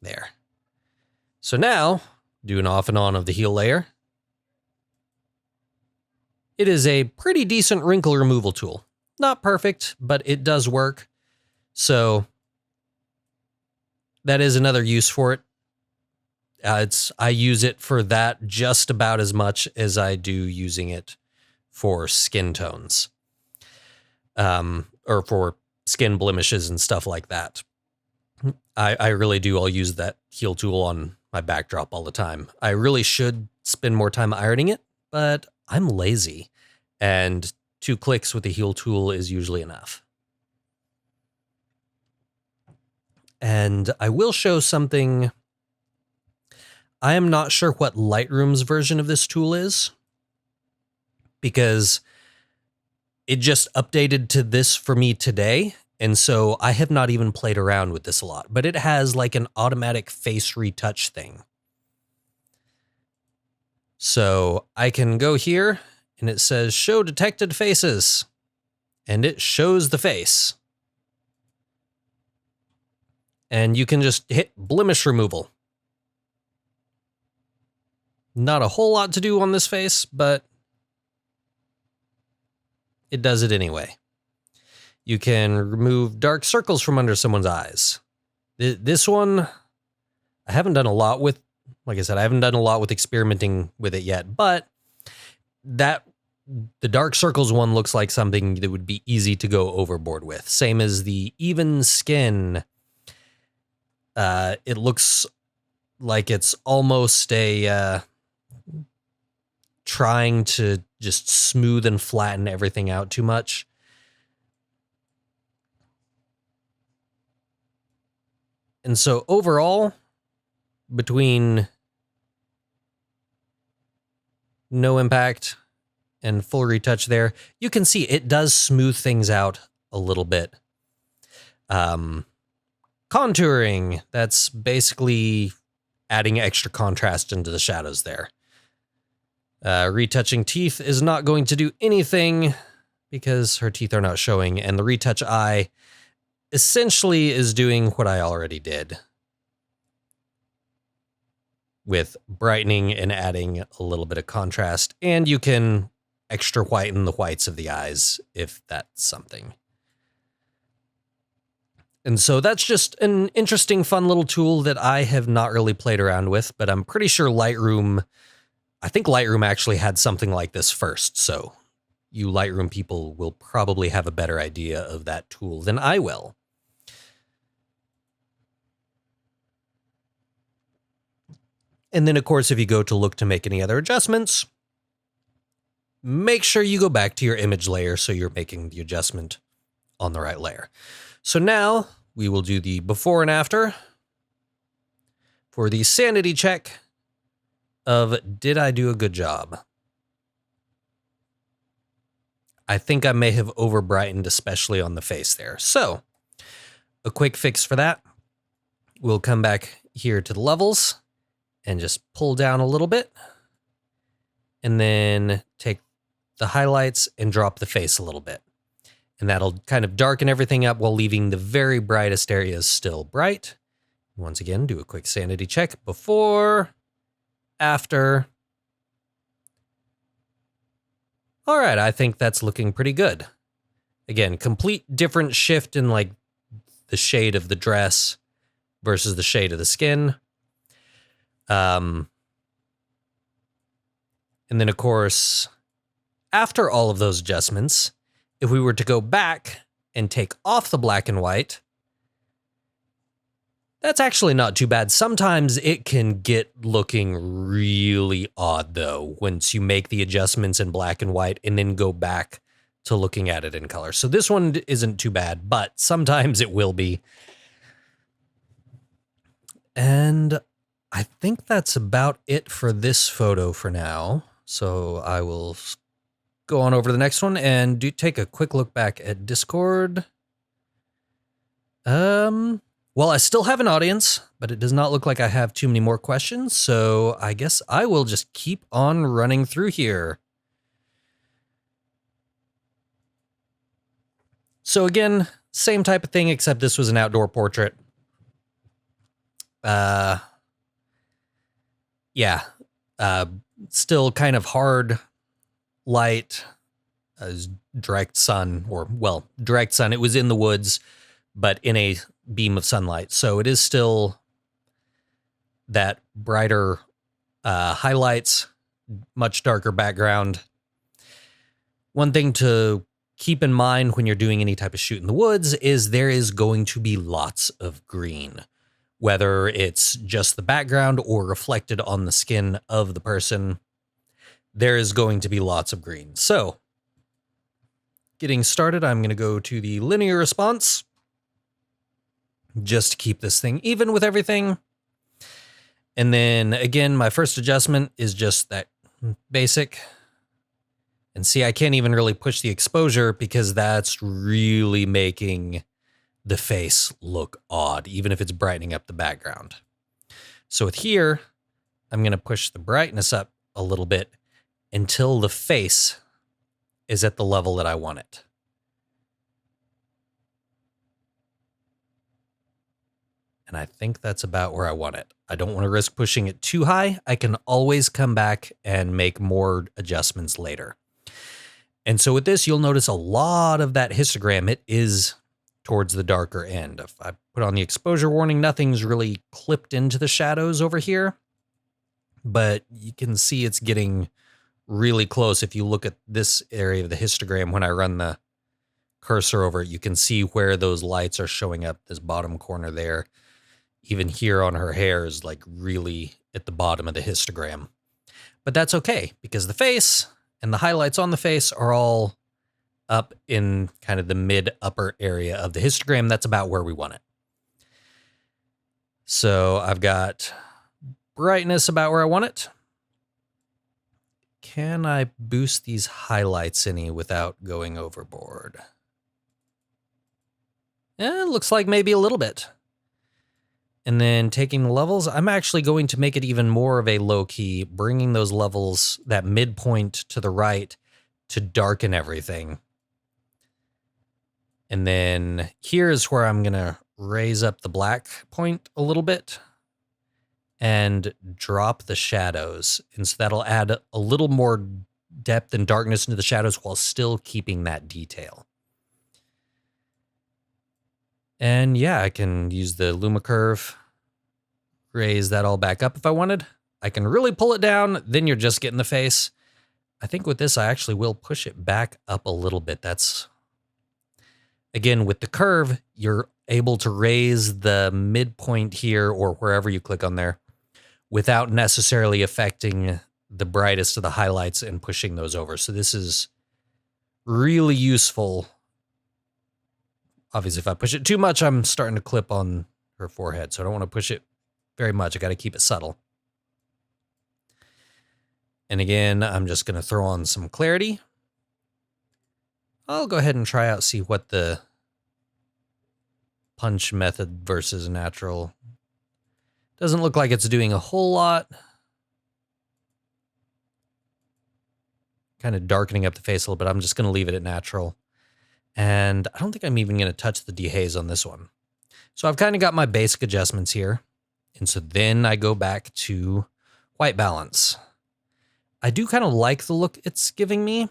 There. So now, do an off and on of the heal layer. It is a pretty decent wrinkle removal tool. Not perfect, but it does work. So that is another use for it. I use it for that just about as much as I do using it for skin tones, or for skin blemishes and stuff like that. I really do. I'll use that heal tool on my backdrop all the time. I really should spend more time ironing it, but I'm lazy, and 2 clicks with the heal tool is usually enough. And I will show something. I am not sure what Lightroom's version of this tool is, because it just updated to this for me today. And so I have not even played around with this a lot, but it has like an automatic face retouch thing. So I can go here and it says show detected faces, and it shows the face. And you can just hit blemish removal. Not a whole lot to do on this face, but it does it anyway. You can remove dark circles from under someone's eyes. This one, I haven't done a lot with. Like I said, I haven't done a lot with experimenting with it yet, but the dark circles one looks like something that would be easy to go overboard with. Same as the even skin. It looks like it's almost a trying to just smooth and flatten everything out too much. And so overall, between no impact and full retouch there, you can see it does smooth things out a little bit. Contouring, that's basically adding extra contrast into the shadows there. Retouching teeth is not going to do anything because her teeth are not showing, and the retouch eye essentially is doing what I already did, with brightening and adding a little bit of contrast, and you can extra whiten the whites of the eyes if that's something. And so that's just an interesting, fun little tool that I have not really played around with, but I'm pretty sure I think Lightroom actually had something like this first, so you Lightroom people will probably have a better idea of that tool than I will. And then, of course, if you go to look to make any other adjustments, make sure you go back to your image layer so you're making the adjustment on the right layer. So now we will do the before and after for the sanity check of did I do a good job? I think I may have over brightened, especially on the face there. So a quick fix for that. We'll come back here to the levels and just pull down a little bit and then take the highlights and drop the face a little bit. And that'll kind of darken everything up while leaving the very brightest areas still bright. Once again, do a quick sanity check before, after. All right, I think that's looking pretty good. Again, complete different shift in like the shade of the dress versus the shade of the skin. And then, of course, after all of those adjustments, if we were to go back and take off the black and white, that's actually not too bad. Sometimes it can get looking really odd, though, once you make the adjustments in black and white and then go back to looking at it in color. So this one isn't too bad, but sometimes it will be. And I think that's about it for this photo for now. So I will go on over to the next one and take a quick look back at Discord. Well, I still have an audience, but it does not look like I have too many more questions, so I guess I will just keep on running through here. So again, same type of thing, except this was an outdoor portrait. Still kind of hard light, direct sun, or, well, direct sun. It was in the woods, but in a beam of sunlight. So it is still that brighter highlights, much darker background. One thing to keep in mind when you're doing any type of shoot in the woods is there is going to be lots of green, whether it's just the background or reflected on the skin of the person. There is going to be lots of green. So getting started, I'm going to go to the linear response just to keep this thing even with everything. And then again, my first adjustment is just that basic. And see, I can't even really push the exposure because that's really making the face look odd, even if it's brightening up the background. So with here, I'm going to push the brightness up a little bit until the face is at the level that I want it. And I think that's about where I want it. I don't want to risk pushing it too high. I can always come back and make more adjustments later. And so with this, you'll notice a lot of that histogram, it is towards the darker end. If I put on the exposure warning, nothing's really clipped into the shadows over here, but you can see it's getting really close. If you look at this area of the histogram, when I run the cursor over it, you can see where those lights are showing up, this bottom corner there. Even here on her hair is like really at the bottom of the histogram. But that's okay, because the face and the highlights on the face are all up in kind of the mid-upper area of the histogram. That's about where we want it. So I've got brightness about where I want it. Can I boost these highlights any without going overboard? Yeah, it looks like maybe a little bit. And then taking the levels, I'm actually going to make it even more of a low key, bringing those levels, that midpoint to the right, to darken everything. And then here's where I'm going to raise up the black point a little bit and drop the shadows. And so that'll add a little more depth and darkness into the shadows while still keeping that detail. And yeah, I can use the Luma curve, raise that all back up if I wanted. I can really pull it down, then you're just getting the face. I think with this, I actually will push it back up a little bit. That's, again, with the curve, you're able to raise the midpoint here or wherever you click on there without necessarily affecting the brightest of the highlights and pushing those over. So this is really useful. Obviously, if I push it too much, I'm starting to clip on her forehead. So I don't want to push it very much. I got to keep it subtle. And again, I'm just going to throw on some clarity. I'll go ahead and try out, see what the punch method versus natural. Doesn't look like it's doing a whole lot. Kind of darkening up the face a little bit. I'm just going to leave it at natural. And I don't think I'm even going to touch the dehaze on this one. So I've kind of got my basic adjustments here. And so then I go back to white balance. I do kind of like the look it's giving me.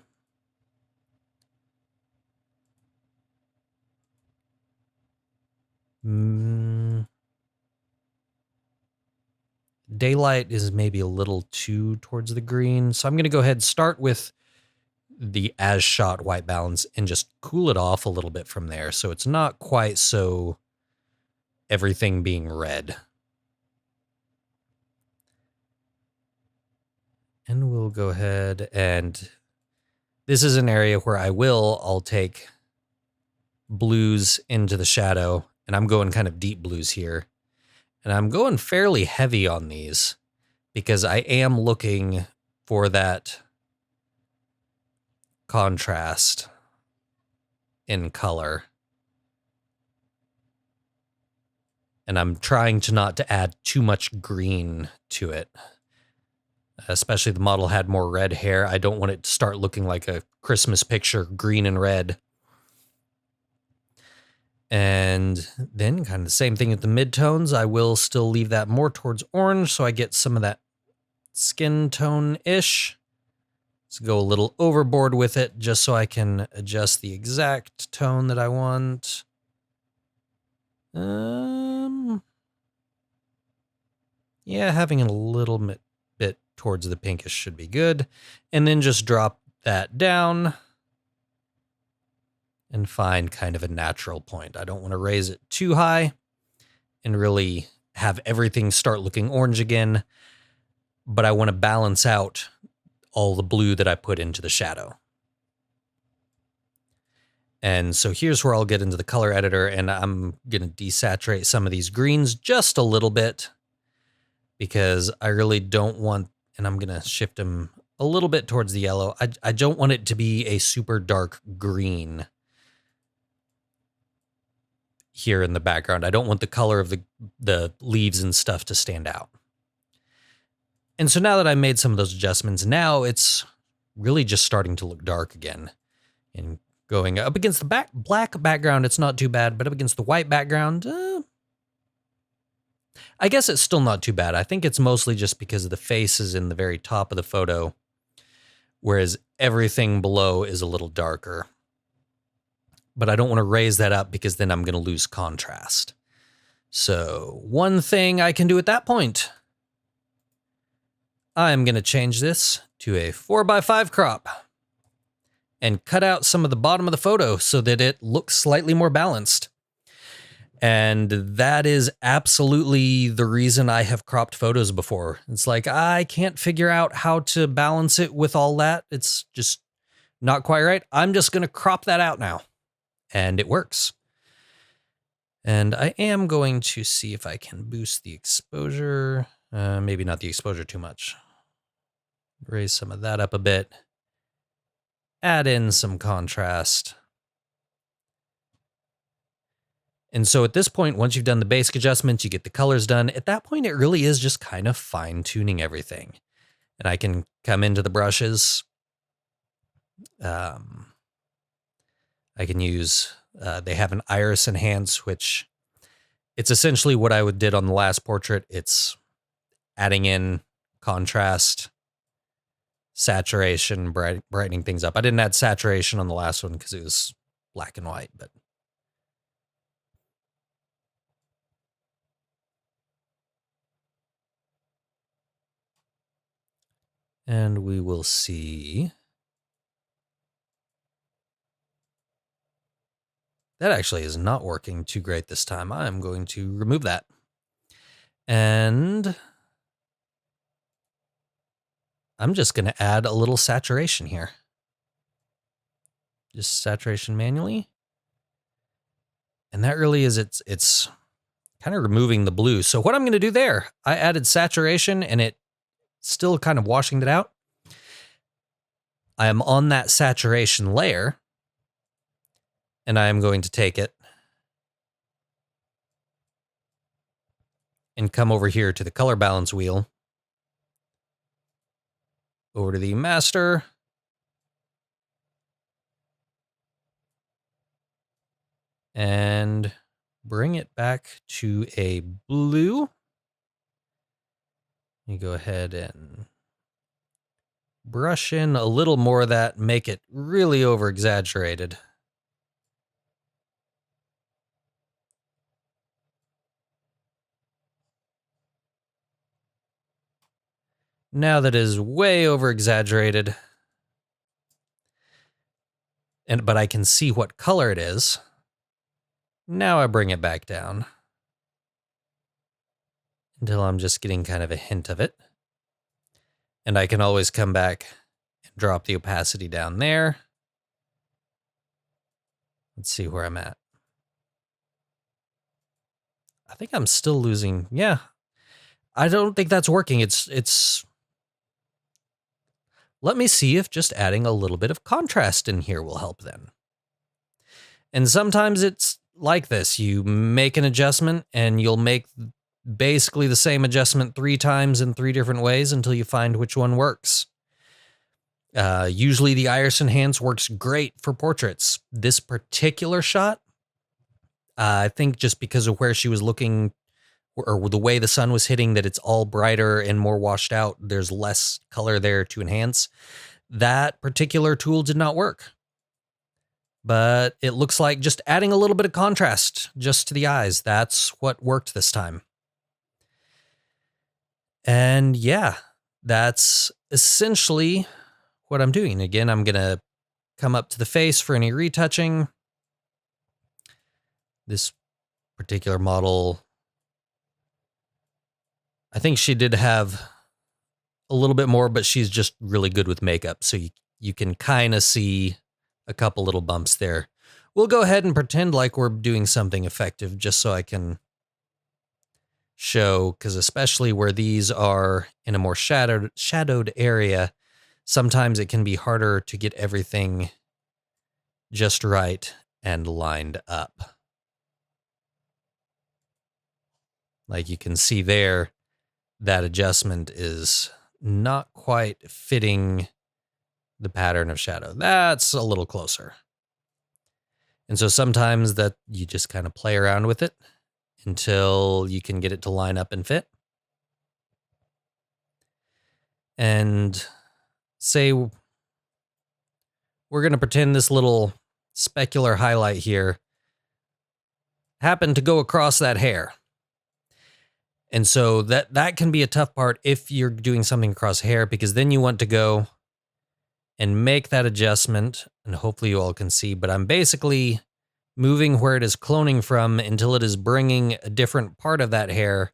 Daylight is maybe a little too towards the green. So I'm going to go ahead and start with the as shot white balance and just cool it off a little bit from there. So it's not quite so everything being red. And we'll go ahead and this is an area where I'll take blues into the shadow, and I'm going kind of deep blues here. And I'm going fairly heavy on these because I am looking for that contrast in color. And I'm trying not to add too much green to it. Especially the model had more red hair. I don't want it to start looking like a Christmas picture, green and red. And then kind of the same thing at the midtones. I will still leave that more towards orange so I get some of that skin tone-ish. Let's go a little overboard with it just so I can adjust the exact tone that I want. Yeah, having a little bit towards the pinkish should be good. And then just drop that down and find kind of a natural point. I don't want to raise it too high and really have everything start looking orange again, but I want to balance out all the blue that I put into the shadow. And so here's where I'll get into the color editor, and I'm going to desaturate some of these greens just a little bit because I really don't want, and I'm going to shift them a little bit towards the yellow. I don't want it to be a super dark green here in the background. I don't want the color of the leaves and stuff to stand out. And so now that I made some of those adjustments, now it's really just starting to look dark again. And going up against the black background, it's not too bad, but up against the white background, I guess it's still not too bad. I think it's mostly just because the face is in the very top of the photo, whereas everything below is a little darker. But I don't want to raise that up because then I'm going to lose contrast. So one thing I can do at that point, I'm going to change this to a 4:5 crop and cut out some of the bottom of the photo so that it looks slightly more balanced. And that is absolutely the reason I have cropped photos before. It's like, I can't figure out how to balance it with all that. It's just not quite right. I'm just going to crop that out now. And it works. And I am going to see if I can boost the exposure. Maybe not the exposure too much. Raise some of that up a bit. Add in some contrast. And so at this point, once you've done the basic adjustments, you get the colors done. At that point, it really is just kind of fine-tuning everything. And I can come into the brushes. I can use, they have an iris enhance, which it's essentially what I did on the last portrait. It's adding in contrast, saturation, brightening things up. I didn't add saturation on the last one because it was black and white, but and we will see. That actually is not working too great this time. I'm going to remove that. And I'm just going to add a little saturation here. Just saturation manually. And that really is, it's kind of removing the blue. So what I'm going to do there, I added saturation and it still kind of washing it out. I am on that saturation layer and I am going to take it and come over here to the color balance wheel, over to the master, and bring it back to a blue. You go ahead and brush in a little more of that, make it really over exaggerated. Now that is way over exaggerated, but I can see what color it is. Now I bring it back down until I'm just getting kind of a hint of it. And I can always come back and drop the opacity down there. Let's see where I'm at. I think I'm still losing. Yeah, I don't think that's working. It's. Let me see if just adding a little bit of contrast in here will help then. And sometimes it's like this. You make an adjustment and you'll make basically the same adjustment 3 times in 3 different ways until you find which one works. Usually the iris enhance works great for portraits. This particular shot, I think just because of where she was looking or the way the sun was hitting, that it's all brighter and more washed out. There's less color there to enhance. That particular tool did not work. But it looks like just adding a little bit of contrast just to the eyes. That's what worked this time. And yeah, that's essentially what I'm doing. Again, I'm going to come up to the face for any retouching. This particular model, I think she did have a little bit more, but she's just really good with makeup. So you can kind of see a couple little bumps there. We'll go ahead and pretend like we're doing something effective just so I can show, because especially where these are in a more shadowed area, sometimes it can be harder to get everything just right and lined up. Like you can see there, that adjustment is not quite fitting the pattern of shadow. That's a little closer. And so sometimes that you just kind of play around with it until you can get it to line up and fit. And say we're going to pretend this little specular highlight here happened to go across that hair. And so that can be a tough part if you're doing something across hair, because then you want to go and make that adjustment, and hopefully you all can see, but I'm basically moving where it is cloning from until it is bringing a different part of that hair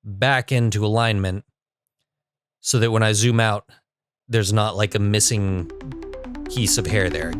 back into alignment so that when I zoom out, there's not like a missing piece of hair there.